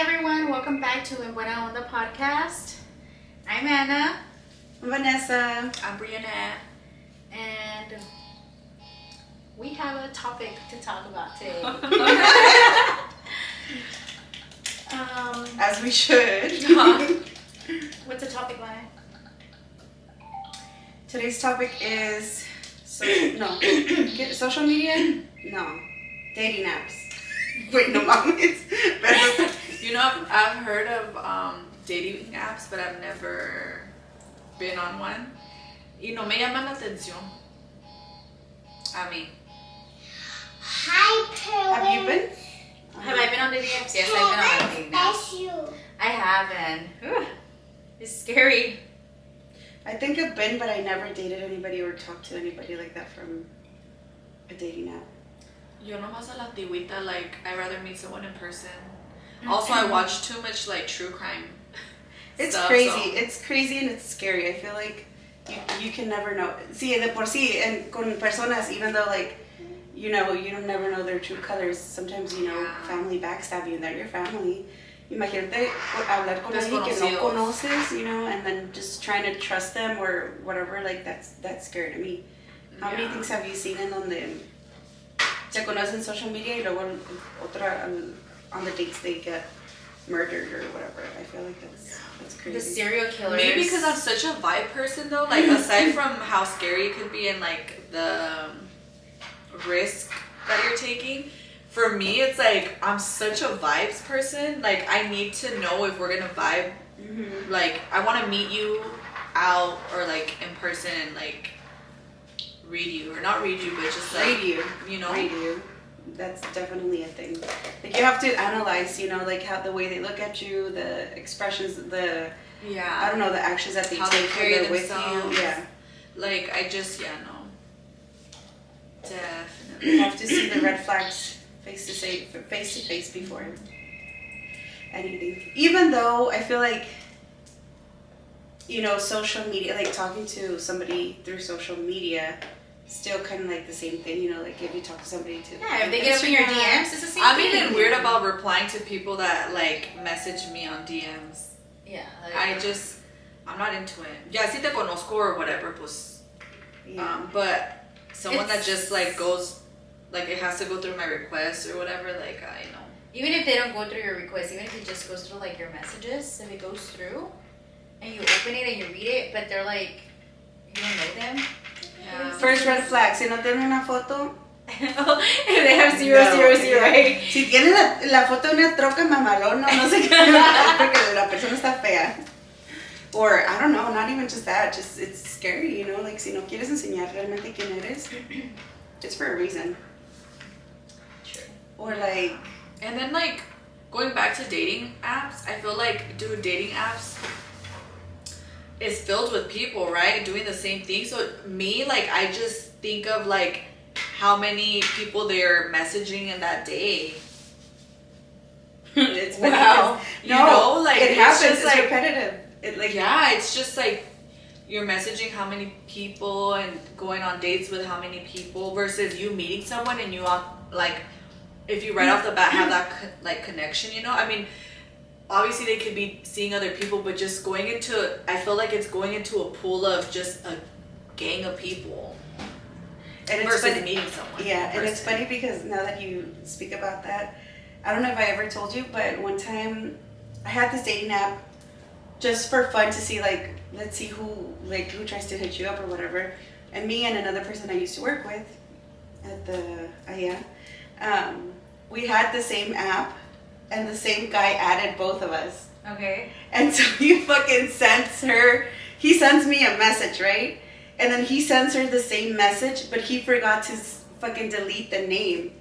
everyone, welcome back to the podcast. I'm Anna. I'm Vanessa. I'm Briannette. And we have a topic to talk about today. As we should. What's the topic, Lana? Today's topic is social media? No. Dating apps. Wait, no mames. I've heard of dating apps, but I've never been on one. Y no me llaman la atención. A mí. Hi, Have you been? Have I been on dating apps? Yes, I've been on dating apps. I haven't. It's scary. I think I've been, but I never dated anybody or talked to anybody like that from a dating app. Yo nomás a la antigüita, like, I'd rather meet someone in person. Also, I watch too much, like, true crime. It's stuff, crazy. So. It's crazy and it's scary. I feel like you can never know. Sí, de por sí, and con personas, even though, like, you don't never know their true colors. Sometimes, family backstab you and they're your family. Imagínate hablar con alguien que no conoces, and then just trying to trust them or whatever, like, that's scary to me. How many things have you seen in donde se conocen social media y luego on the dates they get murdered or whatever? I feel like that's crazy. The serial killers. Maybe because I'm such a vibe person, though. Like, aside from how scary it could be and, like, the risk that you're taking, for me, it's like, I'm such a vibes person. Like, I need to know if we're going to vibe. Mm-hmm. Like, I want to meet you out or, like, in person and, like, read you. Or not read you, but just, like... Read you. Read you. That's definitely a thing. Like, you have to analyze, like, how the way they look at you, the expressions, the actions that they how take they carry when they're with themselves. you. Yeah. Like, I just, no. Definitely. You have to see the red flags face to face before anything. Even though I feel like, social media, like talking to somebody through social media, still kind of like the same thing, like if you talk to somebody too. Yeah, if they get up in your DMs, it's the same I'm thing. even weird about replying to people that, like, message me on DMs. Yeah. Like, I'm not into it. Ya, si te conozco or whatever, pues. Yeah. But someone that just, like, goes, like, it has to go through my request or whatever, like, I know. Even if they don't go through your request, even if it just goes through, like, your messages, if it goes through, and you open it and you read it, but they're like, you don't know them. Yeah. First red flag, si no tienen una foto. They have 000, right? Si tienen la foto de una troca mamalón, no sé qué, porque la persona está fea. Or, I don't know, not even just that, just it's scary, like, si no quieres enseñar realmente quién eres, it's for a reason. True. Or, like... And then, like, going back to dating apps, I feel like, dude, dating apps is filled with people, right? Doing the same thing. So, me, like, I just think of, like, how many people they're messaging in that day. It's wow. You know, like, it happens, just, it's like, repetitive. It's just, like, you're messaging how many people and going on dates with how many people versus you meeting someone and you, like, if you right off the bat have that, like, connection, I mean, obviously they could be seeing other people, but just I feel like it's going into a pool of just a gang of people. And it's versus funny, meeting someone. Yeah, and it's funny because now that you speak about that, I don't know if I ever told you, but one time I had this dating app just for fun to see, like, let's see who tries to hit you up or whatever. And me and another person I used to work with at the we had the same app, and the same guy added both of us. Okay. And so he sends me a message, right? And then he sends her the same message, but he forgot to fucking delete the name.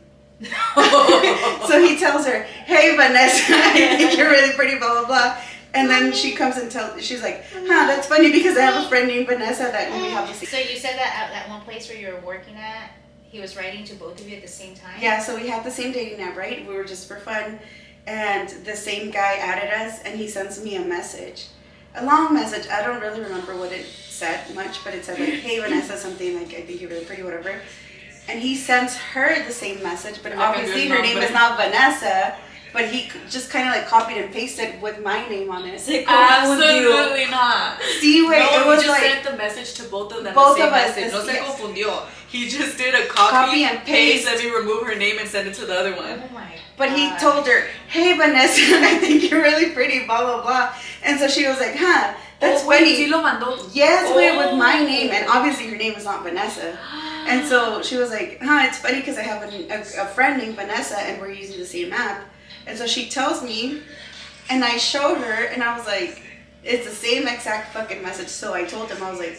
So he tells her, "Hey, Vanessa, I think you're really pretty, blah, blah, blah." And then she comes and she's like, that's funny because I have a friend named Vanessa that we have the same. So you said that at that one place where you were working at, he was writing to both of you at the same time? Yeah, so we had the same dating app, right? We were just for fun. And the same guy added us, and he sends me a message. A long message. I don't really remember what it said much, but it said, like, "Hey, Vanessa, something like, I think you're really pretty, whatever." And he sends her the same message, but Like obviously her name is not Vanessa. but he just kind of like copied and pasted with my name on it. Absolutely not. See, wait, no, it was he just like sent the message to both of them. both the same of us. message. No se Yes. confundió. He just did a copy and paste. and he removed her name and sent it to the other one. Oh my But he God. told her, "Hey Vanessa, I think you're really pretty, blah blah blah." And so she was like, "Huh, that's funny." Sí lo mandó. Yes, wait, with my name, and obviously her name is not Vanessa. And so she was like, "Huh, it's funny because I have a friend named Vanessa, and we're using the same app." And so she tells me, and I showed her, and I was like, "It's the same exact fucking message." So I told him, I was like,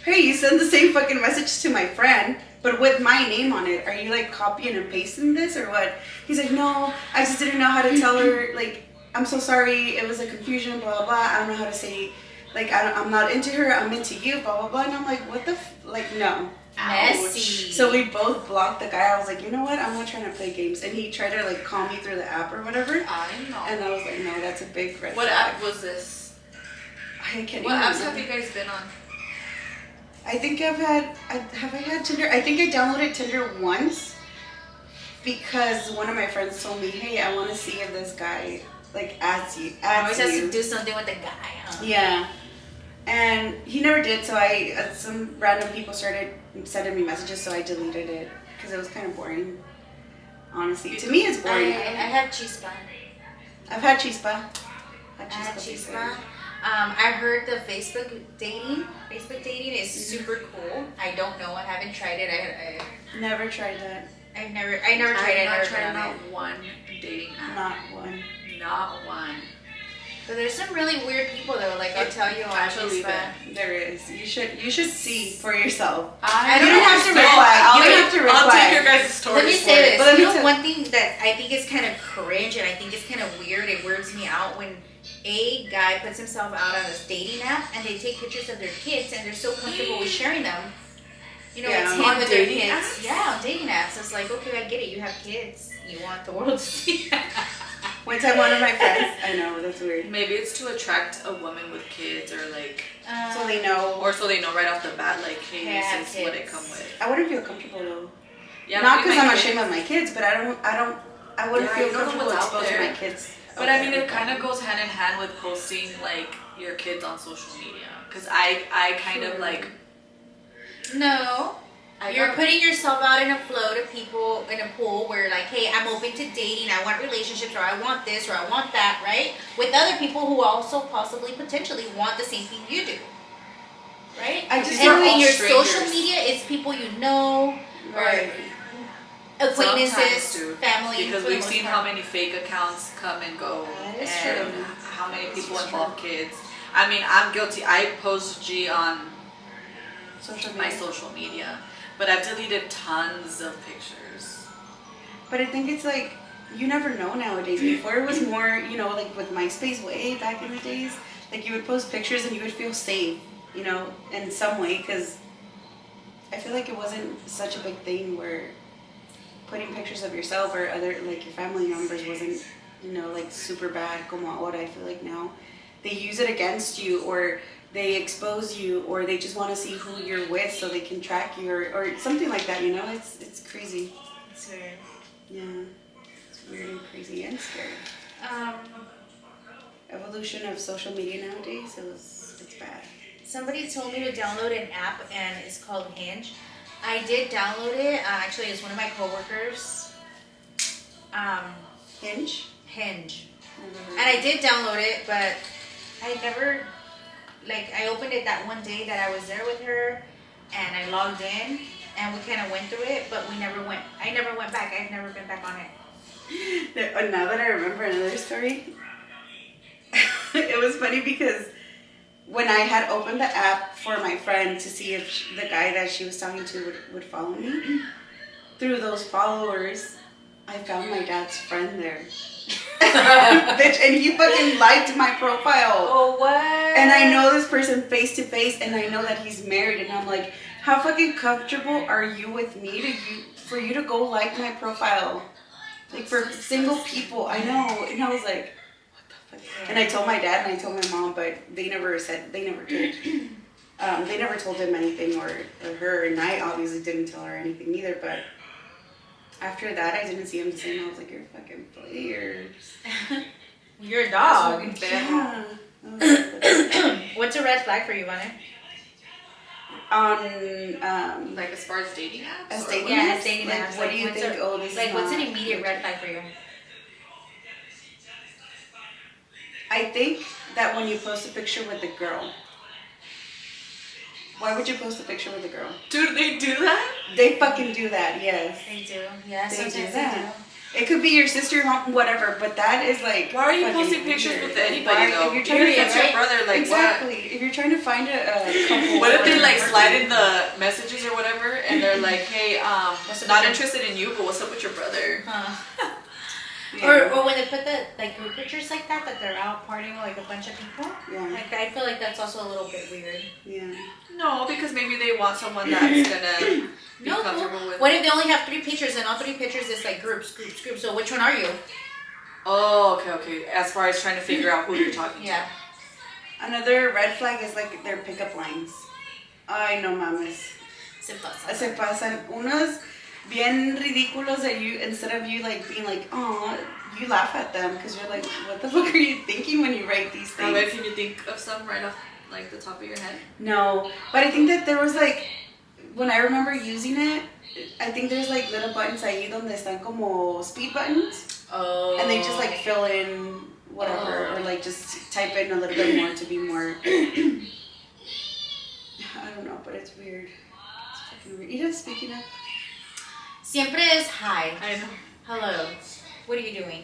"Hey, you send the same fucking message to my friend, but with my name on it. Are you like copying and pasting this or what?" He's like, "No, I just didn't know how to tell her. Like, I'm so sorry. It was a confusion. Blah blah blah. I don't know how to say. Like, I'm not into her. I'm into you. Blah blah blah." And I'm like, "What the like? No." Messy. So we both blocked the guy. I was like, "You know what? I'm not trying to play games." And he tried to like call me through the app or whatever. I know. And I was like, "No, that's a big red What flag." app was this? I can't What even apps remember. have you guys been on? I think have I had Tinder? I think I downloaded Tinder once because one of my friends told me, "Hey, I want to see if this guy like adds Always adds has to you." do something with the guy, huh? Yeah, and he never did. So some random people started sending me messages, so I deleted it because it was kind of boring. Honestly, to me, it's I boring. have chispa. I've had chispa. I had chispa. before. I heard the Facebook dating is super cool. I don't know. I haven't tried it. Never tried that. I've never tried it. I've Never not tried done not it. one dating app. Not one. Not one. But there's some really weird people though. Like I'll tell you on I believe chispa. There is. You should see for yourself. I You don't don't know. have to reply. You don't have to I'll reply. take your guys' stories. Let me for say it. this. But let me You know, tell- one thing that I think is kind of cringe and I think it's kind of weird. It weirds me out when a guy puts himself out on this dating app and they take pictures of their kids and they're so comfortable with sharing them. You know, Yeah. it's him On with their dating kids. apps? Yeah, on dating apps. It's like, okay, I get it. You have kids. You want the world to see. One time, one of my friends. I know that's weird. Maybe it's to attract a woman with kids or like, So they know. or so they know right off the bat, like, hey, Yeah, this is what it kids. come with. I wouldn't feel comfortable though. Yeah, Not maybe because my I'm kids- ashamed of my kids, but I wouldn't Yeah, feel you don't know comfortable what's out exposing there. my kids. But I mean, it kind of goes hand in hand with posting like your kids on social media. Cause I kind of like. No. I You're got- putting yourself out in a flow to people in a pool where like, hey, I'm open to dating, I want relationships, or I want this, or I want that, right? With other people who also possibly, potentially want the same thing you do. Right? I just and we're all in your strangers. social media, it's people you know, Right. or acquaintances, Sometimes, too, family. because for the we've most seen part. how many fake accounts come and go, That is and true. how many people That's involve kids. I mean, I'm guilty. I post G on Social my media. social media, but I've deleted tons of pictures. But I think it's like you never know nowadays. Before it was more, like with MySpace way back in the days, like you would post pictures and you would feel safe, in some way, because I feel like it wasn't such a big thing where putting pictures of yourself or other like your family members wasn't, like super bad. Como ahora, I feel like now they use it against you or they expose you or they just want to see who you're with so they can track you or something like that. It's crazy. It's weird. Yeah, it's weird and crazy and scary. Evolution of social media nowadays, it's bad. Somebody told me to download an app and it's called Hinge. I did download it. Actually, it's one of my coworkers. Hinge? Hinge. And I did download it, but I never, I opened it that one day that I was there with her and I logged in and we kind of went through it, but I never went back. I've never been back on it. Now that I remember another story, it was funny because when I had opened the app for my friend to see if the guy that she was talking to would follow me, through those followers, I found my dad's friend there. Bitch, and he fucking liked my profile. Oh, what? And I know this person face to face, and I know that he's married, and I'm like, how fucking comfortable are you with me for you to go like my profile? Like for single people, I know. And I was like, what the fuck? And I told my dad and I told my mom, but they never told him anything or her, and I obviously didn't tell her anything either, but After that, I didn't see him the same. I was like, you're a fucking player. You're a dog. Yeah. What's a red flag for you, Vanessa? On Like as far as dating apps? as or dating what? Yeah, apps? dating Like, apps. what do you what's think? A, This is like, what's an not- immediate red flag for you? I think that when you post a picture with a girl, why would you post a picture with a girl? Dude, they do that? They fucking do that, yes. They do. Yeah, They sometimes do they that. It could be your sister, mom, whatever, but that is like. Why are you fucking posting pictures weird. with anybody Why- though? If you're Even trying if to it's your brother, like exactly. If you're trying to find a couple. what? What if they or like a slide partner. in the messages or whatever and they're like, hey, What's up not with your- interested in you, but what's up with your brother? Huh. Yeah. Or when they put the like group pictures like that they're out partying with like a bunch of people. Yeah. Like I feel like that's also a little bit weird. Yeah. No, because maybe they want someone that's gonna be No. comfortable with. What if they only have 3 pictures and all 3 pictures is like groups? So which one are you? Oh, okay. As far as trying to figure out who you're talking to. Yeah. Another red flag is like their pickup lines. Ay, no mames. Se pasa. Se pasan unos bien ridículos that you, instead of you like being like, oh, you laugh at them because you're like, what the fuck are you thinking when you write these A ver, things? can you think of some right off like the top of your head? No, but I think that there was like, when I remember using it, I think there's like little buttons ahí donde están como speed buttons. Oh. And they just like fill in whatever, or like just type in a little bit more to be more. I don't know, but it's weird. It's fucking weird. Ida, speaking of. Siempre is hi. I know. Hello. What are you doing?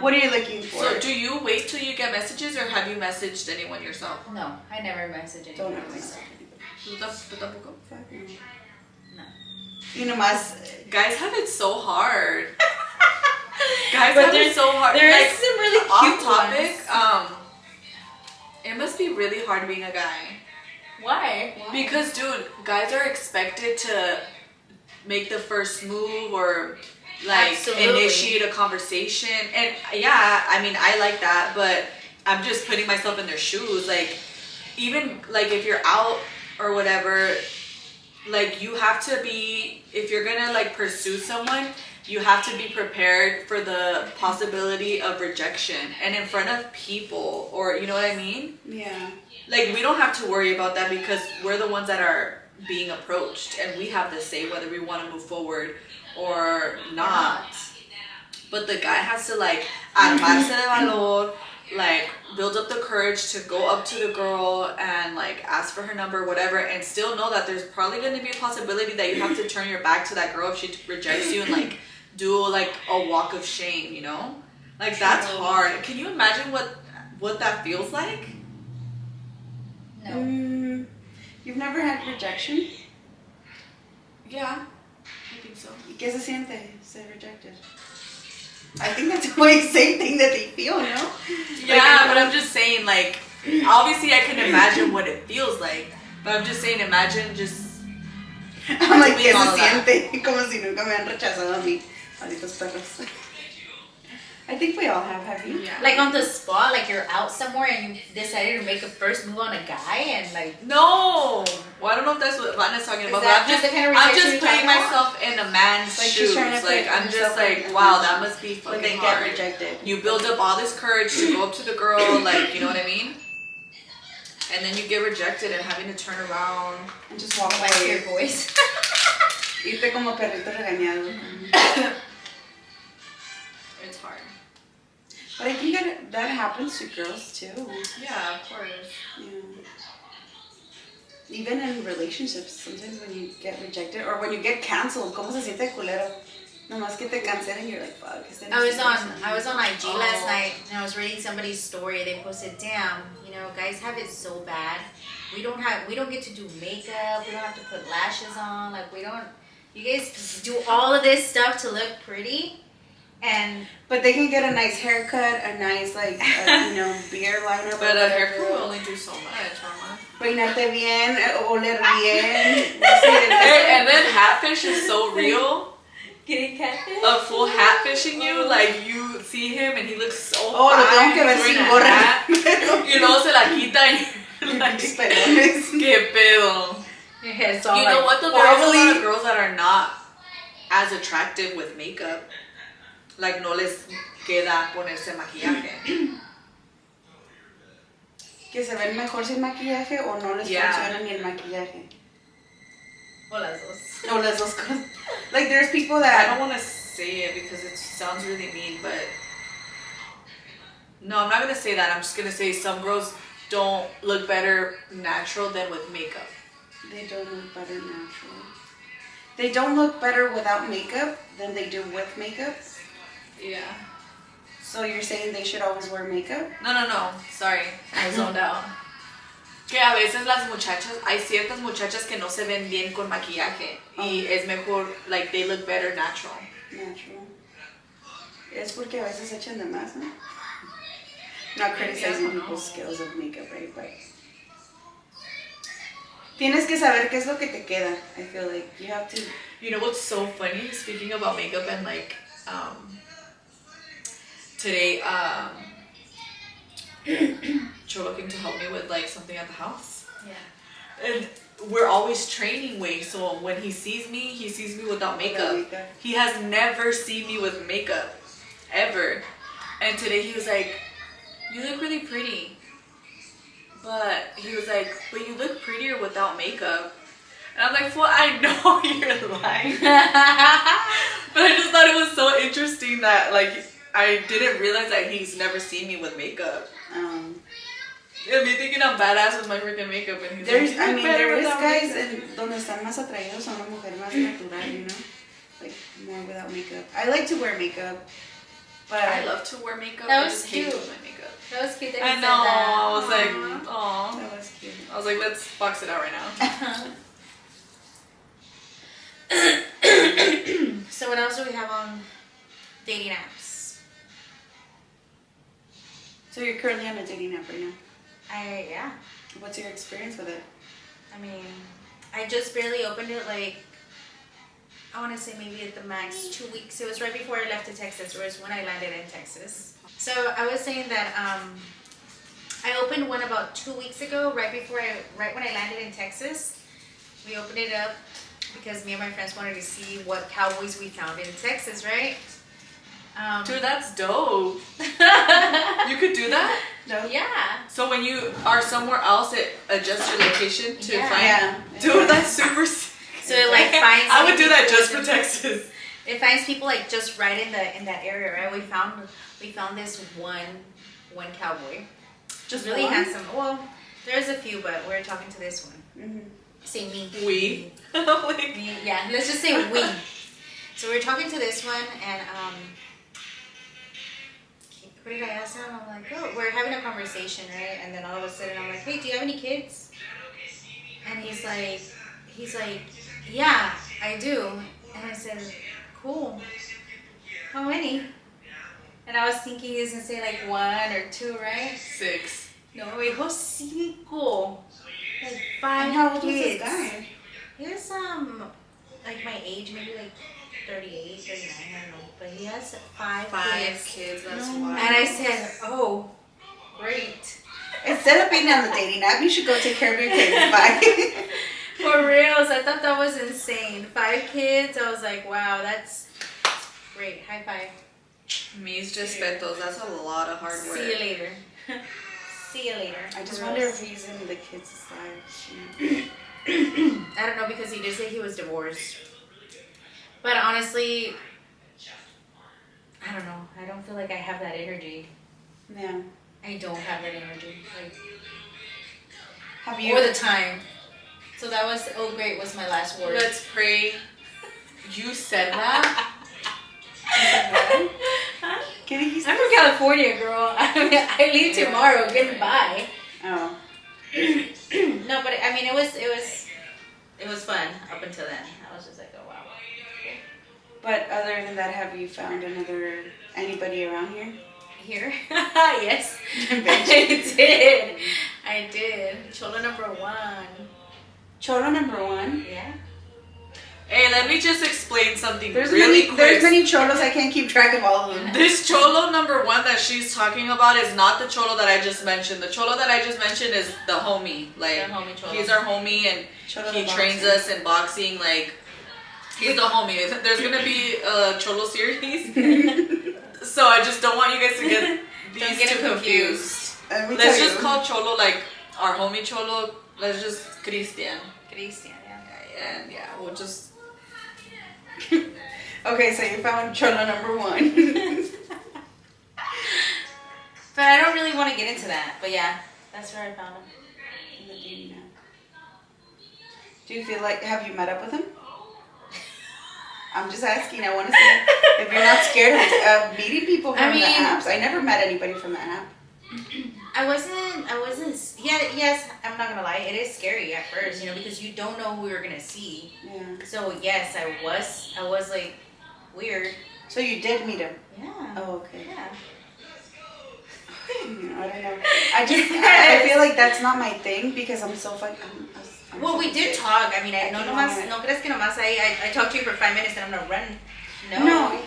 What are you looking for? So, do you wait till you get messages, or have you messaged anyone yourself? No, I never message Don't anyone. ever message anybody. ¿Tú tampoco? Fuck no. No. Y nomás. Guys have it so hard. Guys But have it there's- so hard. There Like, is some really off cute topic. ones. It must be really hard being a guy. Why? Because, dude, guys are expected to make the first move or like Absolutely. initiate a conversation. And yeah, I mean, I like that, but I'm just putting myself in their shoes. Like, even like if you're out or whatever, like you have to be, if you're gonna like pursue someone, you have to be prepared for the possibility of rejection and in front of people, or you know what I mean? Yeah. Like, we don't have to worry about that because we're the ones that are being approached and we have to say whether we want to move forward or not. But the guy has to like armarse de valor, like build up the courage to go up to the girl and like ask for her number, whatever, and still know that there's probably going to be a possibility that you have to turn your back to that girl if she rejects you and like do like a walk of shame, you know? Like, that's hard. Can you imagine what that feels like? No. You've never had rejection? Yeah, I think so. ¿Y qué se siente ser rejected? I think that's the same thing that they feel, no? Yeah, but I'm just saying, like, obviously I can imagine what it feels like, but I'm just saying, imagine just. I'm like, ¿qué doing all se that. siente? Como si nunca me han rechazado a mí. Malditos perros. I think we all have you? Yeah. Like on the spot, like you're out somewhere and you decided to make a first move on a guy and like. No! Well, I don't know if that's what Vanessa's talking about, Is but that just the kind of I'm rejection just you're putting talking about? myself in a man's Like, she's shoes. trying to Like, put I'm just herself like, in wow, a that must be When fucking they hard. get rejected. You build up all this courage to go up to the girl, like, you know what I mean? And then you get rejected and having to turn around. And just walk I hear your away. voice. Irte como perrito regañado. It's hard. But I think that happens to girls too. Yeah, of course. Yeah. Even in relationships, sometimes when you get rejected or when you get canceled, ¿cómo se siente culero? Nomás que te cancelen, you're like, fuck. I was on IG last night and I was reading somebody's story. They posted, damn, you know, guys have it so bad. We don't get to do makeup. We don't have to put lashes on. Like you guys do all of this stuff to look pretty. And But they can get a nice haircut, a nice beard lineup. But a haircut will only do so much, mama. Peinarte bien, oler bien. And then hatfish is so real. getting catfish? A full hatfishing you, like you see him and he looks so Oh, lo fine tengo que ver wearing sin a gorra. hat, y luego se la quita y you're like, Pinches pelones. qué pedo. Your head's all You know like what though? There are a lot wobbly. of girls that are not as attractive with makeup. Like, no les queda ponerse maquillaje. Que se ven mejor sin maquillaje o no les funciona ni el maquillaje. O las dos. O las dos cosas. Like, there's people I that... don't want to say it because it sounds really mean, but... No, I'm not going to say that. I'm just going to say some girls don't look better natural than with makeup. They don't look better natural. They don't look better without makeup than they do with makeup? Yeah. So you're saying they should always wear makeup? No. Sorry. I zoned out. Que a veces las muchachas, hay ciertas muchachas que no se ven bien con maquillaje. Y es mejor, like, they look better natural. Natural. Es porque a veces echan de más, ¿no? Not criticizing people's skills of makeup, right? But tienes que saber qué es lo que te queda. I feel like you have to. You know what's so funny? Speaking about makeup and like, today, Cholo came to help me with like something at the house. Yeah. And we're always training way, so when he sees me without makeup. He has never seen me with makeup, ever. And today he was like, "You look really pretty." But he was like, "But you look prettier without makeup." And I'm like, "Well, I know you're lying." But I just thought it was so interesting that like I didn't realize that he's never seen me with makeup. Yeah, me thinking I'm badass with my freaking makeup, and he's There's, like, I mean, there is guys makeup. en donde están más atraídos a una mujer más natural, you know, like more without makeup. I like to wear makeup, but I love to wear makeup. That I was just hate cute. with my makeup. That was cute that you I said know. that. I was like, oh. that was cute. I was like, let's box it out right now. So what else do we have on dating apps? So you're currently on a dating app right now. Yeah. What's your experience with it? I mean, I just barely opened it, like, I want to say maybe at the max 2 weeks. It was right before I left to Texas. It was when I landed in Texas. So I was saying that I opened one about 2 weeks ago, right when I landed in Texas. We opened it up because me and my friends wanted to see what cowboys we found in Texas, right? Dude, that's dope. You could do that? No. Yeah. So when you are somewhere else, it adjusts your location to Yeah. find. Yeah. Dude, that's super sick. So it like finds. I would do that people just for within- Texas. It finds people like just right in that area, right? We found this one cowboy, Just really one? handsome. Well, there's a few, but we're talking to this one. Mm-hmm. Say me. We. Like, Me, yeah. Let's just say we. So we're talking to this one, and what did I ask him? I'm like, oh, we're having a conversation, right? And then all of a sudden, I'm like, hey, do you have any kids? And he's like, yeah, I do. And I said, cool. How many? And I was thinking he was gonna say like 1 or 2, right? 6. No, me dijo 5. Like 5 And how old was kids. this guy? He was like my age, maybe like 38, 39, I don't know. But he has 5 kids. That's No. wild. And I said, oh, great. Instead of being on the dating app, you should go take care of your kids. Bye. For reals, I thought that was insane. 5 kids, I was like, wow, that's great. High five. Mis respetos. That's a lot of hard work. See you later. See you later. I just For wonder reals. if he's in the kids' lives. I don't know, because he did say he was divorced. But honestly, I don't know. I don't feel like I have that energy. Yeah. I don't have that energy. Like, Have you? or the time. So that was, oh great, was my last word. Let's pray. You said that? ¿Qué dijiste? I'm from California, girl. I leave tomorrow. Goodbye. Oh. No, but I mean, it was fun up until then. I was just like, oh wow. But other than that, have you found anybody around here? Here? Yes. I did. Cholo number 1. Cholo number 1. Yeah. Hey, let me just explain something There's really quick. There's many cholos, I can't keep track of all of them. This cholo number 1 that she's talking about is not the cholo that I just mentioned. The cholo that I just mentioned is the homie. Like, The homie cholo. he's our homie, and Cholo he de trains boxing. us in boxing. Like, He's the homie. There's gonna be a Cholo series, so I just don't want you guys to get these two confused. Let's just call Cholo like our homie Cholo. Let's just Christian. Christian, yeah. And yeah, we'll just. Okay, so you found Cholo number 1. But I don't really want to get into that. But yeah, that's where I found him. In the dating app. Do you feel like, have you met up with him? I'm just asking. I want to see if you're not scared of meeting people from the apps. I never met anybody from the app. I wasn't, yes, I'm not gonna lie, it is scary at first, because you don't know who you're gonna see. Yeah. So yes, I was like, weird. So you did meet him? Yeah. Oh, okay. Yeah. I don't know. I feel like that's not my thing because I'm so fucking. Well, we did talk. I mean, no crees que nomás I talked to you for 5 minutes and I'm gonna run. No,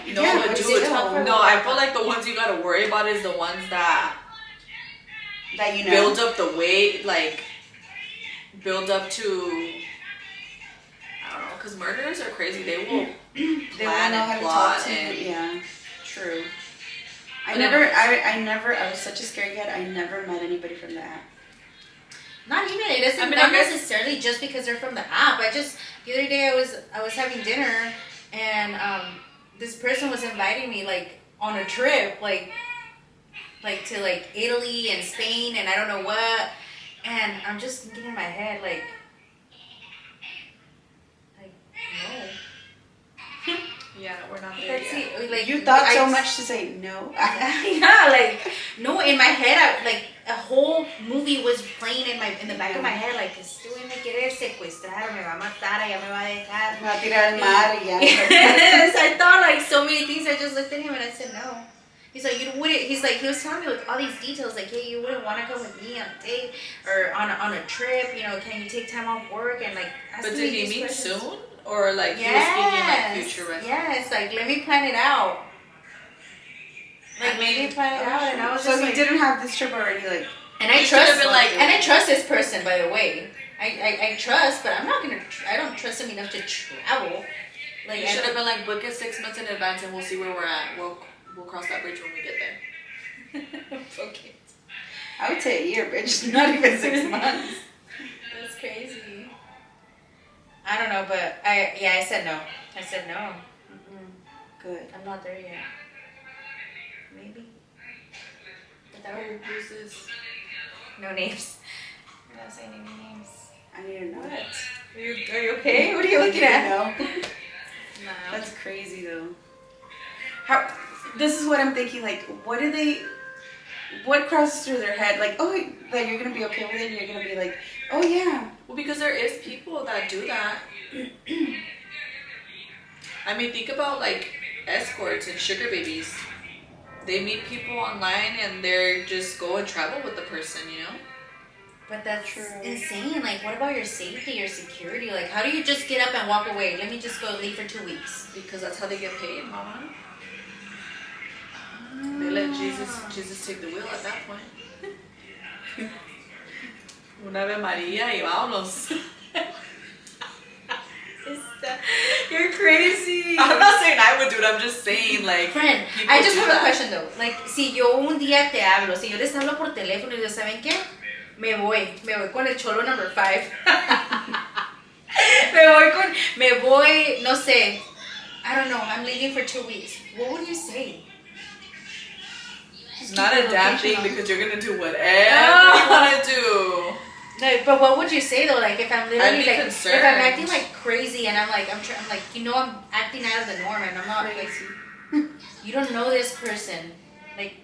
but dude, no, I feel like the ones you gotta worry about is the ones that build up the weight, like build up to, I don't know, because murderers are crazy. They will plan and plot and yeah, true. I was such a scared kid. I never met anybody from the app. Not even. It doesn't not necessarily just because they're from the app. The other day I was having dinner and this person was inviting me like on a trip, like to like Italy and Spain and I don't know what. And I'm just thinking in my head like no. Yeah, we're not there yet. Like, you thought so much to say no. Yeah, like no. In my head, a whole movie was playing in the back of my head. Like, este güey me quiere secuestrar, me va a matar, ya me va a dejar. Me va a tirar al mar y ya. Yes, I thought like so many things. I just looked at him and I said no. He's like, you wouldn't. He was telling me like all these details. Like, hey, you wouldn't want to come with me on a date or on a trip. Can you take time off work and like? But did he meet soon? Or like he was speaking like future reference? Yes, like let me plan it out. Like maybe plan it out, and I was so just he like, didn't have this trip already, like. And I trust this person, by the way. I trust, but I'm not gonna. I don't trust him enough to travel. Like you should have been like book it 6 months in advance, and we'll see where we're at. We'll cross that bridge when we get there. Okay. I would say a year, bitch. Not even 6 months. That's crazy. I don't know, but I said no. I said no. Mm-mm. Good. I'm not there yet. Maybe. Who's this? No names. I'm not saying any names. I need to know. What? Are you okay? What are you looking at? No. That's crazy though. This is what I'm thinking. Like, what crosses through their head? Like, oh, that you're gonna be okay with it. And you're gonna be like, oh yeah. Well, because there is people that do that. I mean, think about like escorts and sugar babies. They meet people online and they're just go and travel with the person, But that's true. Insane. Like, what about your safety, your security? Like, how do you just get up and walk away? Let me just go leave for 2 weeks. Because that's how they get paid, mama. They let Jesus take the wheel at that point. Una Ave María y vámonos. You're crazy. I'm not saying I would do it. I'm just saying, like. Friend, I just have a question though. Like, si yo un día te hablo, si yo les hablo por teléfono y yo, ¿saben qué? Me voy con el cholo number 5. me voy, no sé. I don't know. I'm leaving for 2 weeks. What would you say? It's not a damn thing because you're gonna do whatever you wanna do. No, but what would you say though? Like if I'm literally like concerned. if I'm acting like crazy and I'm like I'm acting out of the norm and I'm not crazy. You don't know this person, like.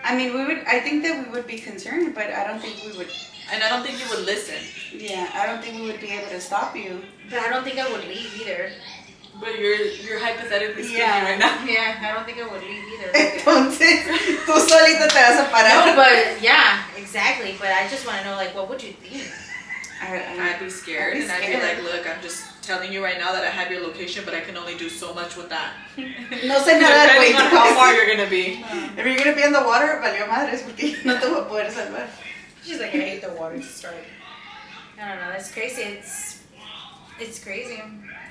I mean, I think that we would be concerned, but I don't think we would. And I don't think you would listen. Yeah, I don't think we would be able to stop you. But I don't think I would leave either. But you're hypothetically speaking right now. Yeah, I don't think I would leave either. Entonces, tú solito te vas a parar. No, but yeah, exactly. But I just want to know, like, what would you think? I'd be scared, and I'd be like, look, I'm just telling you right now that I have your location, but I can only do so much with that. No sé nada, depending on how far you're gonna be. If you're gonna be in the water, valió madres, porque no te voy a poder salvar. She's like, I hate the water to start. I don't know. That's crazy. It's crazy.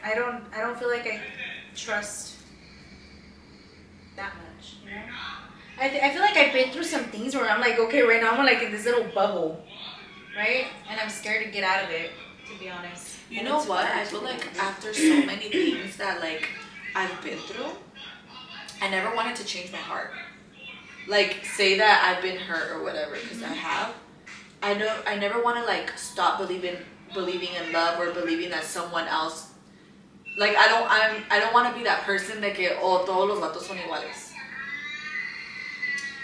I don't feel like I trust that much, you know? I feel like I've been through some things where I'm like, okay, right now I'm like in this little bubble, right? And I'm scared to get out of it, to be honest. You know what? I feel like after so many things that like I've been through, I never wanted to change my heart. Like, say that I've been hurt or whatever, because I have. I never want to like stop believing in love or believing that someone else. Like I don't want to be that person that que todos los vatos son iguales.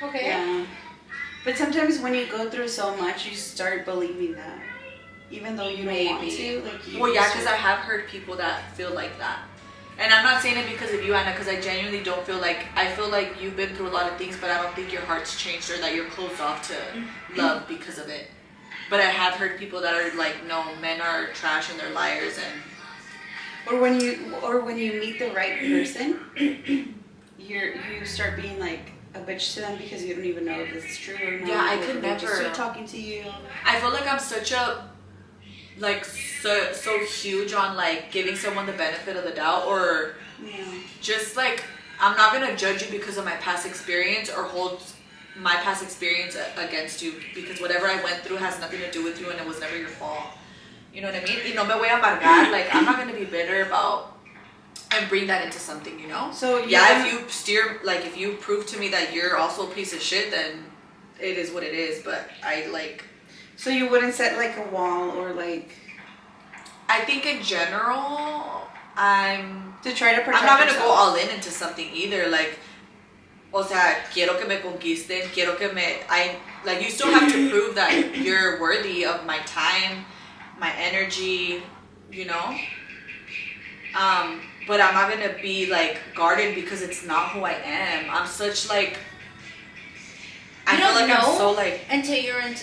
Okay. Yeah. But sometimes when you go through so much, you start believing that, even though you don't want to. Like, well, yeah, because I have heard people that feel like that. And I'm not saying it because of you, Anna, because I genuinely don't feel like, I feel like you've been through a lot of things, but I don't think your heart's changed or that you're closed off to love because of it. But I have heard people that are like, no, men are trash and they're liars, and or when you meet the right person, you start being like a bitch to them because you don't even know if it's true or not. Yeah, I could never. Just talking to you. I feel like I'm such a so huge on like giving someone the benefit of the doubt, or just like I'm not gonna judge you because of my past experience or hold my past experience against you, because whatever I went through has nothing to do with you and it was never your fault. You know what I mean? Y no me voy a amargar. Like, I'm not gonna be bitter about and bring that into something, you know? So yeah, if you prove to me that you're also a piece of shit, then it is what it is. But I like. So you wouldn't set like a wall or like. I think in general, to try to protect. I'm not gonna yourself. go all in into something either. Like, o sea, quiero que me conquisten, like, you still have to prove that you're worthy of my time, my energy, you know? But I'm not gonna be like guarded because it's not who I am. I'm such like, I feel like I'm so like until you're in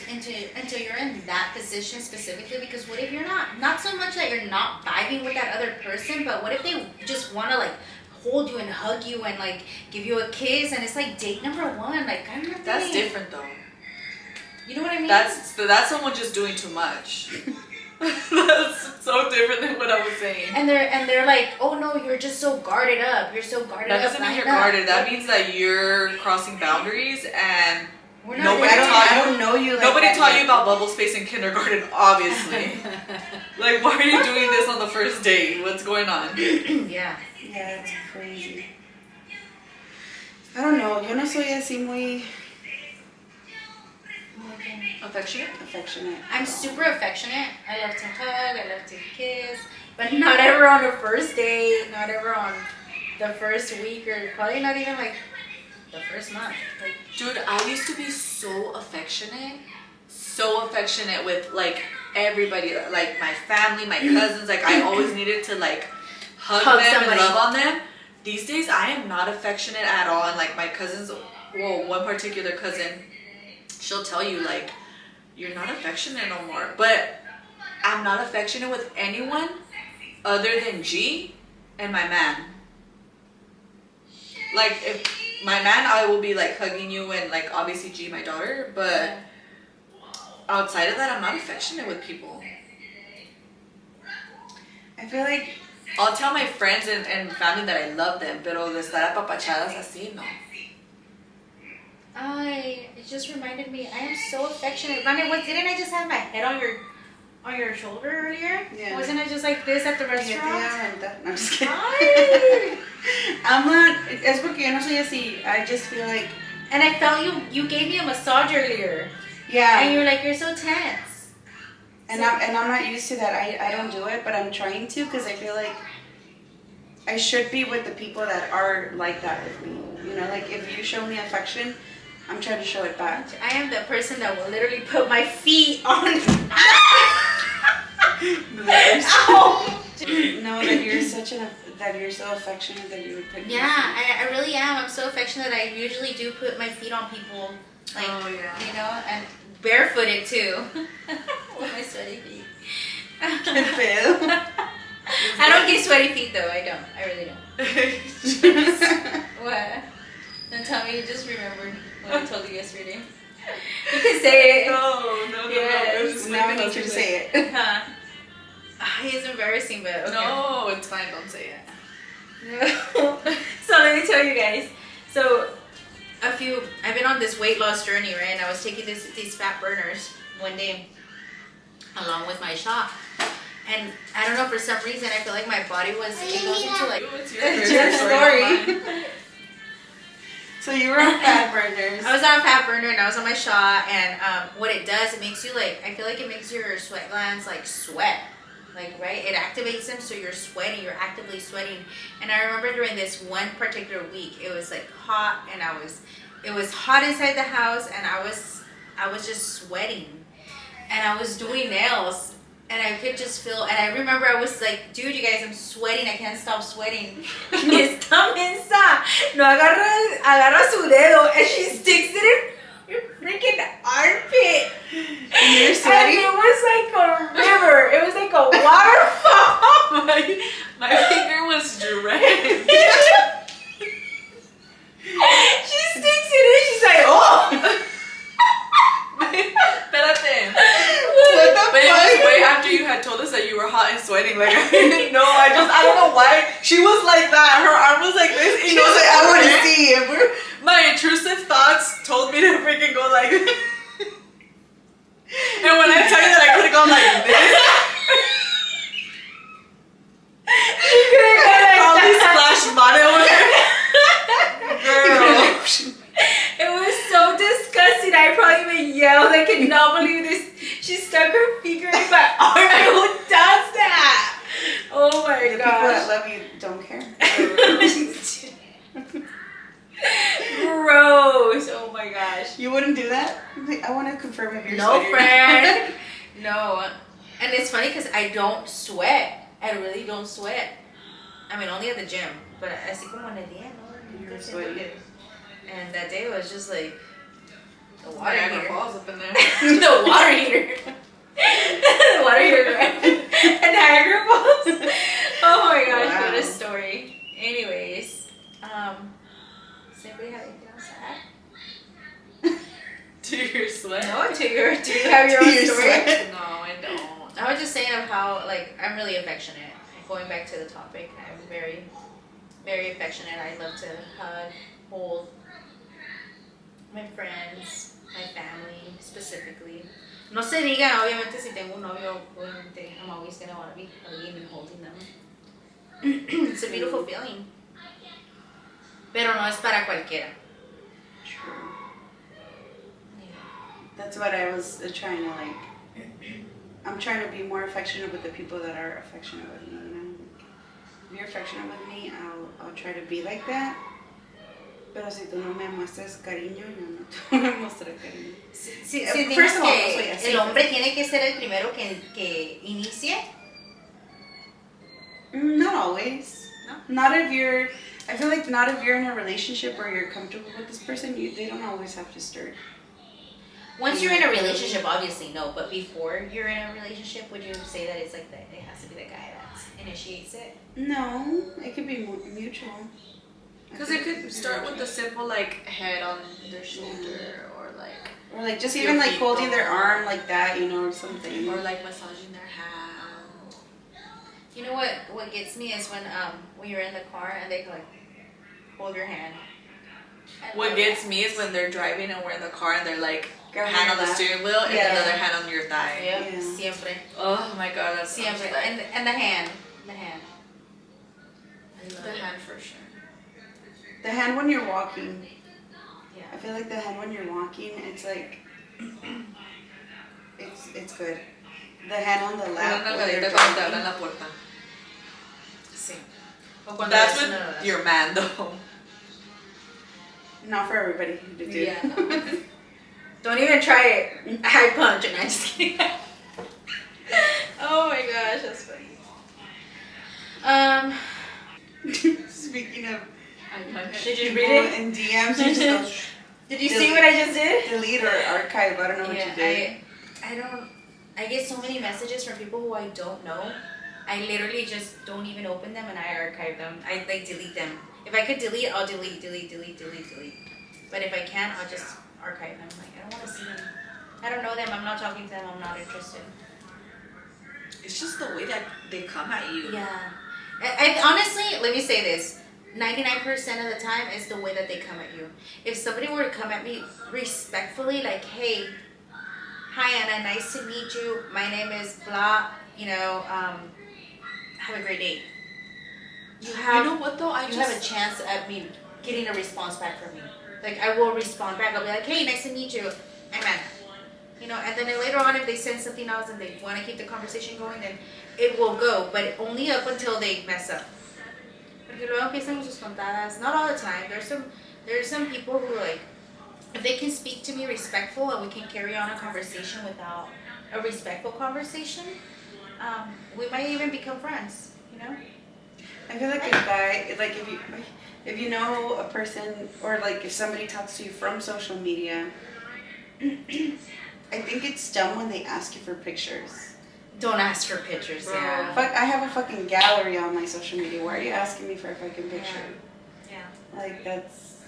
that position specifically, because what if you're not so much that you're not vibing with that other person, but what if they just want to like hold you and hug you and like give you a kiss, and it's like date number one, like kind of thing. That's different though. You know what I mean? That's someone just doing too much. That's so different than what I was saying. And they're like, oh no, you're just so guarded up. You're so guarded up. That doesn't mean you're guarded. That means that you're crossing boundaries, and I don't know you. Like nobody taught you about bubble space in kindergarten, obviously. Like, why are you doing this on the first date? What's going on? Yeah. Yeah, it's crazy. I don't know. Yo no soy así muy affectionate. I'm super affectionate. I love to hug. I love to kiss. But not ever on a first date. Not ever on the first week, or probably not even like the first month. Like, dude, I used to be so affectionate with like everybody, like my family, my cousins. Like, I always needed to like hug them somebody. and love on them. These days, I am not affectionate at all. And like my cousins, well, one particular cousin, she'll tell you like, you're not affectionate no more. But I'm not affectionate with anyone other than G and my man. Like, if my man, I will be like hugging you, and like obviously G, my daughter, but outside of that, I'm not affectionate with people. I feel like I'll tell my friends and family that I love them, pero de estar apapachadas así, no. it just reminded me, I am so affectionate. Vanessa, didn't I just have my head on your shoulder earlier? Yeah. Wasn't I just like this at the restaurant? No, I'm just kidding. Ay. I'm not, es porque yo no soy así. I just feel like. And I felt you gave me a massage earlier. Yeah. And you were like, you're so tense. And I'm not used to that. I don't do it, but I'm trying to, because I feel like I should be with the people that are like that with me. You know, like if you show me affection, I'm trying to show it back. I am the person that will literally put my feet on. No, that you're so affectionate that you would put. Yeah, I really am. I'm so affectionate that I usually do put my feet on people. Like, you know, and barefooted too. With my sweaty feet. I don't get sweaty feet though. I don't. I really don't. What? Don't tell me you just remembered what I told you yesterday. You can say it. No. Yes. I was just now I need you to say it. It's embarrassing, but okay. No, it's fine. Don't say it. So let me tell you guys. So I've been on this weight loss journey, right? And I was taking these fat burners one day along with my shot. And I don't know, for some reason, I feel like my body was, it goes into like, It's your story. So you were on fat burners. I was on a fat burner and I was on my shot, and what it does, it makes you like, I feel like it makes your sweat glands like sweat. Like, right? It activates them, so you're sweating, you're actively sweating. And I remember during this one particular week, it was like hot, and it was hot inside the house, and I was just sweating. And I was doing nails, and I could just feel, and I remember I was like, dude, you guys, I'm sweating, I can't stop sweating. Esta mensa no agarra su dedo, and she sticks it in your freaking armpit. And you're sweating? And it was like a river. It was like a waterfall. My finger was drenched. She sticks it in. She's like, oh. Espérate. What the But it was fuck? way after you had told us that you were hot and sweating. Like, I didn't know. I don't know why. She was like that. Her arm was like this. She was like, I want to see if we're... My intrusive thoughts told me to freaking go like this. And when I tell you that I could have gone like this, She couldn't go like probably that. splash mane over there. Girl. It was so disgusting. I probably even yelled. I cannot believe this. She stuck her finger in my arm. Who does that? Oh my The people that gosh. love you don't care. Gross. Oh my gosh. You wouldn't do that? I want to confirm if you're No, sweating. friend. No. And it's funny because I don't sweat. I really don't sweat. I mean, only at the gym. But así como en el día, no. You're sweating. And that day was just like the water Niagara heater. Falls up in there. The water heater. The water heater. And Niagara Falls. Oh my gosh, Wow. what a story. Anyways, somebody have anything else to add? To your sweat? No, do you have your To own your story? sweat. No, I don't. I was just saying of how, like, I'm really affectionate. Going back to the topic, I'm very, very affectionate. I love to hug, hold my friends, my family, specifically. No se diga, obviamente, si tengo un novio, obviamente, I'm always going to want to be hugging and holding them. It's a beautiful feeling. Pero no es para cualquiera. True. Yeah. That's what I was trying to like. I'm trying to be more affectionate with the people that are affectionate with me. You know, if you're affectionate with me, I'll try to be like that. Pero si tú no me muestras cariño, yo no te voy a mostrar cariño. Si First of all, que soy así. el hombre tiene que ser el primero que inicie. Not always. No? Not if you're. I feel like not if you're in a relationship or you're comfortable with this person. They don't always have to start. Once you're in a relationship, obviously no. But before you're in a relationship, would you say that it's like that? It has to be the guy that initiates it. No, it could be mutual. Because it could start with a simple like head on their shoulder, or like just Your even like people. holding their arm like that, you know, or something. or like massaging their hand. You know what gets me is when you're in the car and they like hold your hand. I What love gets that. me is when they're driving and we're in the car and they're like Grabbing hand your on the lap. steering wheel and Yeah. the other hand on your thigh. Yep, Yeah. siempre. Oh my god, that's Siempre. like, And the hand. The hand. I love the it. hand for sure. The hand when you're walking. Yeah. I feel like the hand when you're walking, it's like it's good. The hand on the Una lap. when nalgadita you're cuando te driving. abran la puerta. Sí. O cuando That's eres with una de las- your man though. Not for everybody to do. Yeah. No. Don't even try it. High punch. And I'm just kidding. Oh my gosh, that's funny. Speaking of Did you read people it? in DMs, you just go Did you see what I just did? delete or archive. I don't know what you did. I get so many messages from people who I don't know. I literally just don't even open them and I archive them. I like delete them. If I could delete, I'll delete. But if I can't, I'll just archive them. Like, I don't want to see them. I don't know them. I'm not talking to them. I'm not interested. It's just the way that they come at you. Yeah. I honestly, let me say this. 99% of the time is the way that they come at you. If somebody were to come at me respectfully, like, hey, hi Anna, nice to meet you. My name is blah, have a great day. You know what though? You have a chance at me getting a response back from me. Like, I will respond back. I'll be like, hey, nice to meet you. I'm Anna. And then later on, if they send something else and they want to keep the conversation going, then it will go. But only up until they mess up. Porque luego empiezan sus tontadas. Not all the time. There's some people who, like, if they can speak to me respectful and we can carry on a conversation without a respectful conversation, we might even become friends, I feel like a guy, like if you know a person, or like if somebody talks to you from social media, I think it's dumb when they ask you for pictures. Don't ask for pictures, yeah. Fuck, I have a fucking gallery on my social media. Why are you asking me for a fucking picture? Yeah. Like, that's...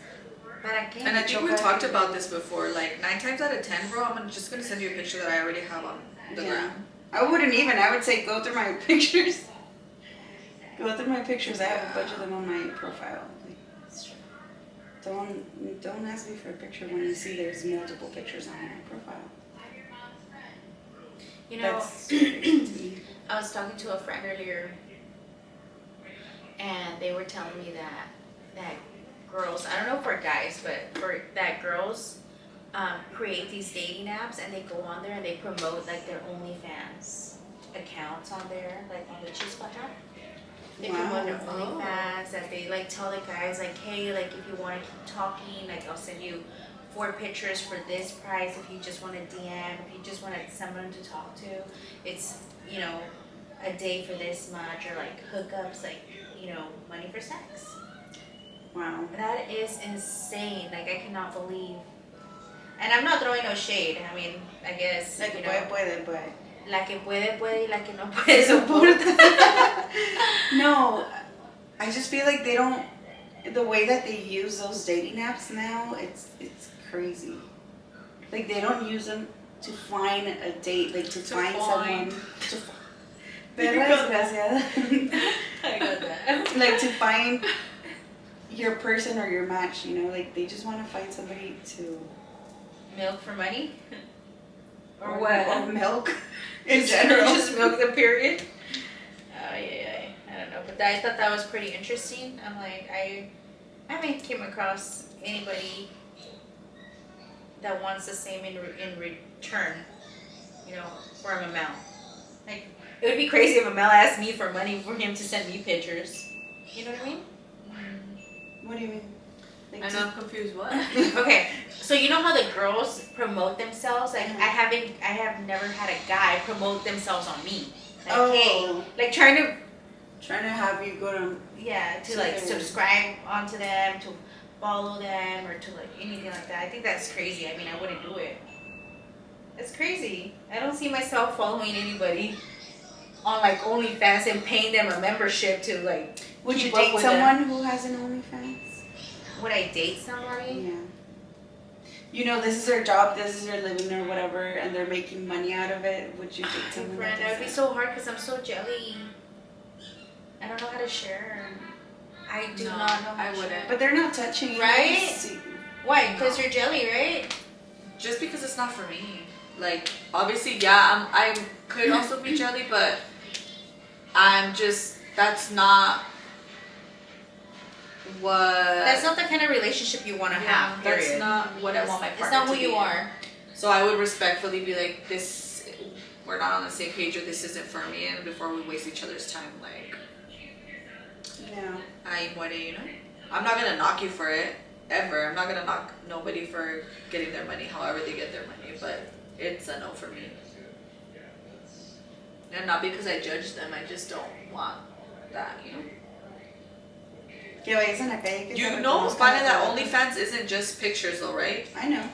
And I think we talked about this before. Like, 9 times out of 10, bro, I'm just going to send you a picture that I already have on the ground. I wouldn't even. I would say go through my pictures. Go through my pictures. I have a bunch of them on my profile. Like, don't ask me for a picture when you see there's multiple pictures on my profile. That's I was talking to a friend earlier, and they were telling me that girls, I don't know for guys, but that girls create these dating apps, and they go on there and they promote like their OnlyFans accounts on there, like on the Chispa app. They promote their OnlyFans, that they like tell the guys like, hey, like if you want to keep talking, like I'll send you 4 pictures for this price if you just want to DM, if you just want someone to talk to. It's, a day for this much, or like hookups, like, money for sex. Wow. That is insane. Like, I cannot believe. And I'm not throwing no shade. I mean, I guess, La que puede. La que puede, y la que no puede, soporta. No, I just feel like they don't, the way that they use those dating apps now, it's crazy. Like, they don't use them to find a date, like to find someone. I got that. Like, to find your person or your match, like they just want to find somebody to milk for money, or what? Or milk in general. Just milk the period. Oh yeah, I don't know, but I thought that was pretty interesting. I'm like, I haven't came across anybody that wants the same in return, for a male. Like, it would be crazy if a male asked me for money for him to send me pictures. You know what I mean? What do you mean? Like, I know, I'm confused. What? Okay, so you know how the girls promote themselves? Like, I have never had a guy promote themselves on me. Like, hey, like trying to have you go to to like subscribe onto them, to follow them, or to like anything like that. I think that's crazy. I mean, I wouldn't do it. It's crazy. I don't see myself following anybody on like OnlyFans and paying them a membership to like. Would you date someone who has an OnlyFans? Would I date somebody? Yeah. This is their job, this is their living or whatever, and they're making money out of it. Would you date someone? Friend, that would be so hard because I'm so jelly. I don't know how to share. I do not know how to share. But they're not touching you. Right? Why? Because you're jelly, right? Just because it's not for me. Like, obviously, yeah, I could also be jelly, but that's not that's not the kind of relationship you want to have. Period. That's not what I want my partner to be. It's not who you are. So I would respectfully be like, we're not on the same page, or this isn't for me, and before we waste each other's time, like, I'm not gonna knock you for it ever. I'm not gonna knock nobody for getting their money, however they get their money, but it's a no for me. And not because I judge them, I just don't want that, finding that OnlyFans isn't just pictures though, right? I know.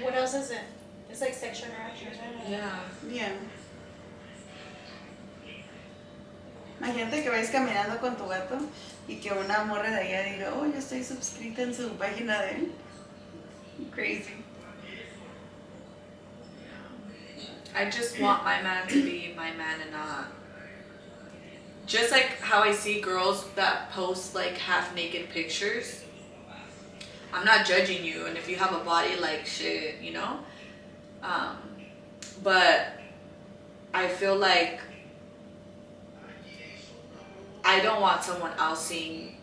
What else is it? It's like sexual interactions, right? Yeah. Imagínate que vayas caminando con tu gato y que una morra de allá diga, oh, yo estoy suscrita en su página de él. Crazy. I just want my man to be my man and not just like how I see girls that post like half naked pictures. I'm not judging you, and if you have a body, like shit, you know. But I feel like I don't want someone else seeing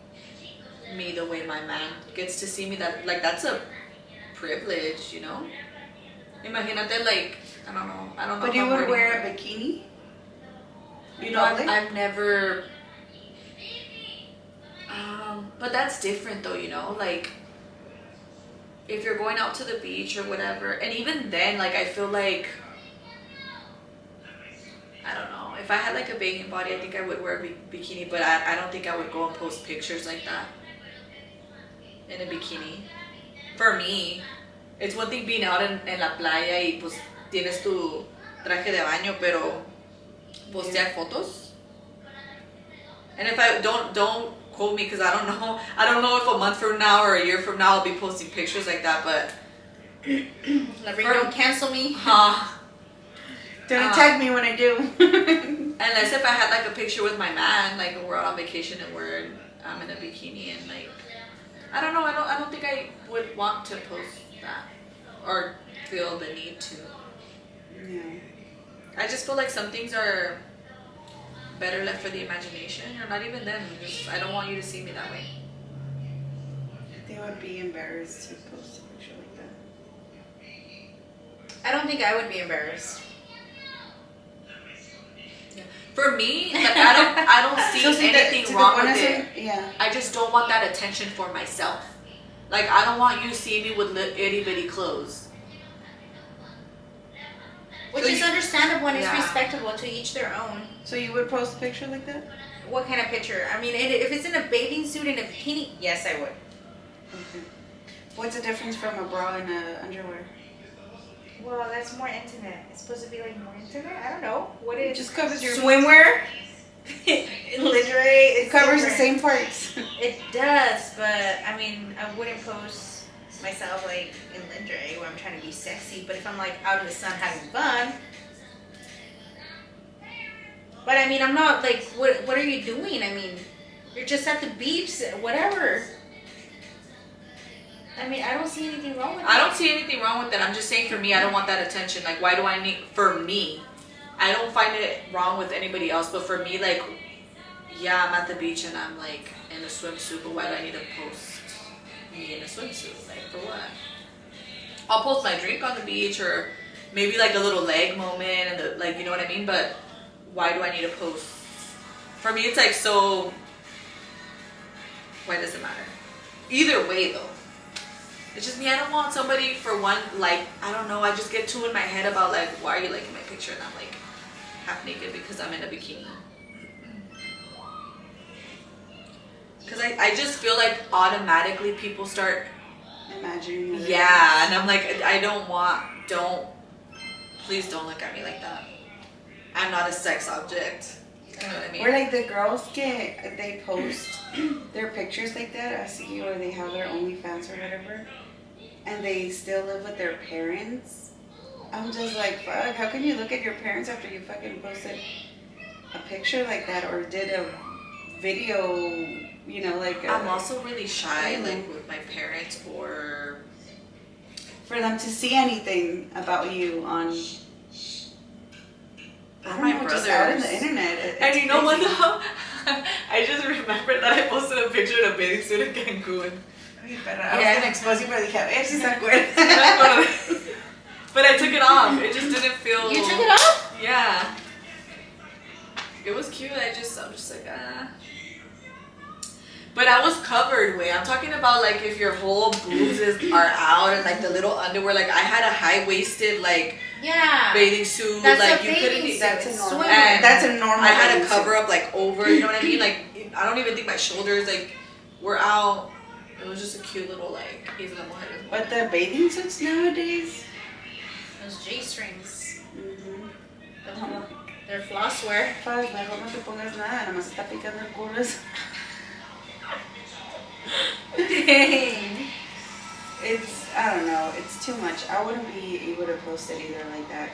me the way my man gets to see me. That like that's a privilege, you know. Imagínate, like I don't know. But you would wear a bikini? You know, I've never. But that's different though, you know, like. If you're going out to the beach or whatever, and even then, like, I feel like, I don't know, if I had, like, a banging body, I think I would wear a bikini, but I don't think I would go and post pictures like that in a bikini. For me, it's one thing being out en la playa y, pues, tienes tu traje de baño, pero postear fotos. And if I don't quote me because I don't know if a month from now or a year from now I'll be posting pictures like that, but don't cancel me. Don't tag me when I do. Unless if I had like a picture with my man, like we're out on vacation and I'm in a bikini and like I don't know, I don't think I would want to post that or feel the need to. Yeah. I just feel like some things are better left for the imagination, or not even them. Just, I don't want you to see me that way. They would be embarrassed to post a picture like that. I don't think I would be embarrassed. Yeah. For me, like, I don't see anything wrong with it. Yeah. I just don't want that attention for myself. Like I don't want you to see me with itty bitty clothes. Which is understandable and is respectable, to each their own. So you would post a picture like that? What kind of picture? I mean, if it's in a bathing suit and a bikini, yes, I would. Okay. What's the difference from a bra and a underwear? Well, that's more intimate. It's supposed to be like more intimate. I don't know. What is it just covers your swimwear? Lingerie. It covers the same parts. It does, but I mean, I wouldn't post myself like in lingerie where I'm trying to be sexy, but if I'm like out in the sun having fun. But I mean, I'm not like, what are you doing? I mean, you're just at the beach, whatever. I mean, I don't see anything wrong with it. I don't see anything wrong with it. I'm just saying for me, I don't want that attention. Like, why do I need, for me, I don't find it wrong with anybody else, but for me, like, yeah, I'm at the beach and I'm like in a swimsuit, but why do I need to post me in a swimsuit? Like, for what? I'll post my drink on the beach or maybe like a little leg moment and the, like, you know what I mean? But why do I need to post? For me, it's like, so why does it matter? Either way though. It's just me, I don't want somebody for one, like, I don't know, I just get too in my head about like, why are you liking my picture? And I'm like half naked because I'm in a bikini. Because I just feel like automatically people start imagining. Yeah, and I'm like, please don't look at me like that. I'm not a sex object. You know what I mean? Or like the girls they post their pictures like that, I see, or they have their OnlyFans or whatever, and they still live with their parents. I'm just like, fuck, how can you look at your parents after you fucking posted a picture like that or did a video, you know, like... I'm also really shy, like, with my parents or... For them to see anything about you on... my brothers. Just out in the internet. And you know what though? I just remembered that I posted a picture in a bathing suit in Cancun. I was gonna expose you, but I dije, si se acuerda. But I took it off. It just didn't feel... You took it off? Yeah. It was cute. I'm just like, ah. But I was covered, way. I'm talking about like if your whole boobs are out and like the little underwear. Like I had a high-waisted like bathing suit. That's like a you bathing couldn't. suit. That's a normal. That's a normal. I had to cover up like over. You know what I mean? Like I don't even think my shoulders like were out. It was just a cute little like. But the bathing suits nowadays. Those G-strings. They're flosswear. Fuck, mejor no te pongas nada. Nada más está picando el culo. Dang. It's, I don't know, it's too much. I wouldn't be able to post it either like that.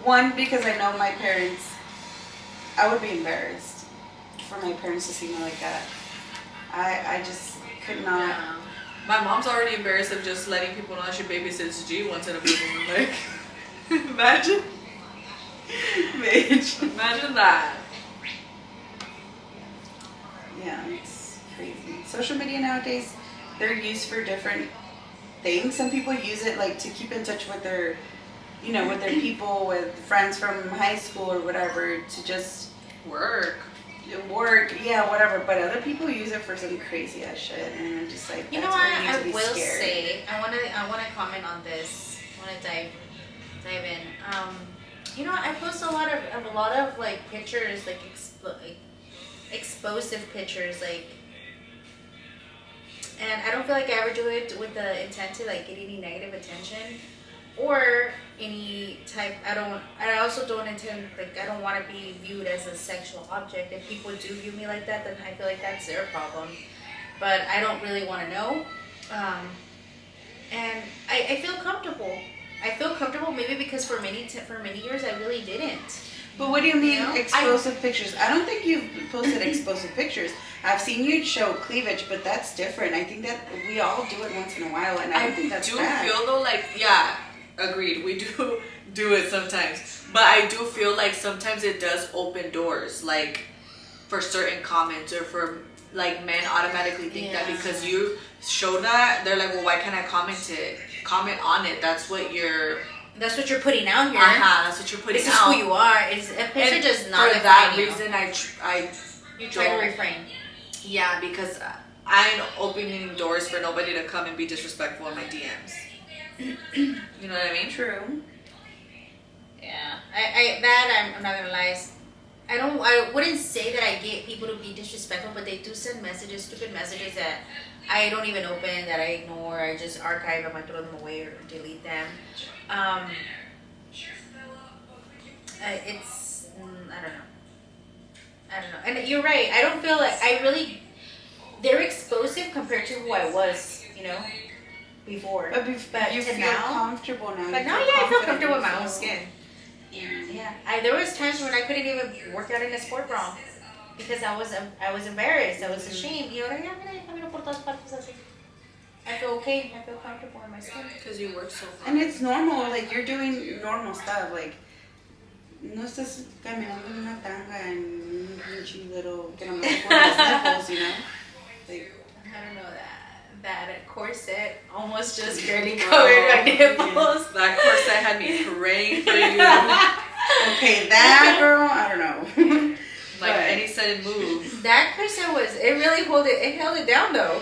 One, because I know my parents, I would be embarrassed for my parents to see me like that. I just could not. Yeah. My mom's already embarrassed of just letting people know she babysits G once in a blue moon. Like, imagine. Bitch. Imagine that. Yeah, it's crazy. Social media nowadays, they're used for different things. Some people use it like to keep in touch with their, you know, with their people, with friends from high school or whatever, to just work, yeah, whatever. But other people use it for some crazy ass shit, and I'm just like, You know what? I will say, I wanna comment on this. I wanna dive in. You know what? I post a lot of like pictures, like explosive pictures, like, and I don't feel like I ever do it with the intent to like get any negative attention or any type. I also don't intend, like, I don't want to be viewed as a sexual object. If people do view me like that, then I feel like that's their problem, but I don't really want to know. And I feel comfortable. Maybe because for many years I really didn't. But what do you mean, You know? explosive pictures? I don't think you've posted explosive pictures. I've seen you show cleavage, but that's different. I think that we all do it once in a while, and I don't think that's bad. feel though, like, yeah, agreed. We do it sometimes, but I do feel like sometimes it does open doors, like for certain comments, or for like men automatically think that because you show that, they're like, well, why can't I comment on it? That's what you're putting out here. That's what you're putting out. This is who you are. It's a picture does not. For that reason, you try to refrain. Yeah, because I ain't opening doors for nobody to come and be disrespectful in my DMs. You know what I mean? True. Yeah, I'm not gonna lie. I wouldn't say that I get people to be disrespectful, but they do send messages, stupid messages that I don't even open, that I ignore. I just archive them, I throw them away or delete them. It's I don't know. And you're right. I don't feel like they're explosive compared to who I was, you know, before. But you feel comfortable now. But now, I feel comfortable with my own skin. Yeah. There was times when I couldn't even work out in a sport bra because I was embarrassed. I was ashamed. I feel okay. I feel comfortable in my skin. Because you work so hard. And it's normal. Like, you're doing normal stuff. Like, no estás caminando en una tanga and un pinche little, que no me acuerdo los nipples, you know? Like, I don't know that corset almost just barely covered my nipples. That corset had me praying for you. Okay, that girl, I don't know. Like any sudden move. That corset held it down though.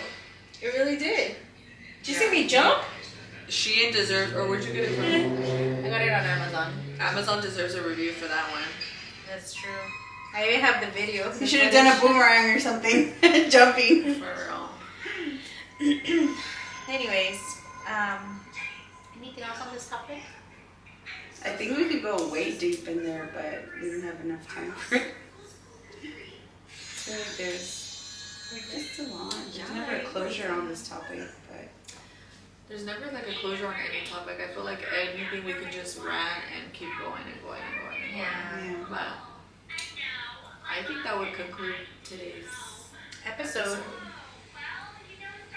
It really did. Did you see me jump? Shein deserves, or where'd you get it from? I got it on Amazon. Amazon deserves a review for that one. That's true. I even have the video. You should have done a boomerang or something. Jumping. For real. Anyways, anything else on this topic? I think we could go way deep in there, but we don't have enough time for it. I feel like there's just a lot. There's never a closure on this topic, but There's never like a closure on any topic. I feel like anything we can just rant and keep going and going and going and going. Yeah. But I think that would conclude today's Episode.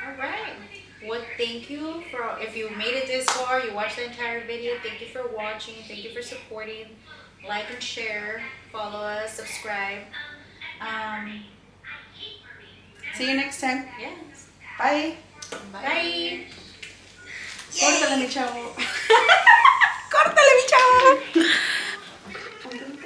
All right. Well, thank you if you made it this far, you watched the entire video. Thank you for watching. Thank you for supporting. Like and share. Follow us. Subscribe. see you next time. Yes. Bye. Bye. Córtale, mi chavo.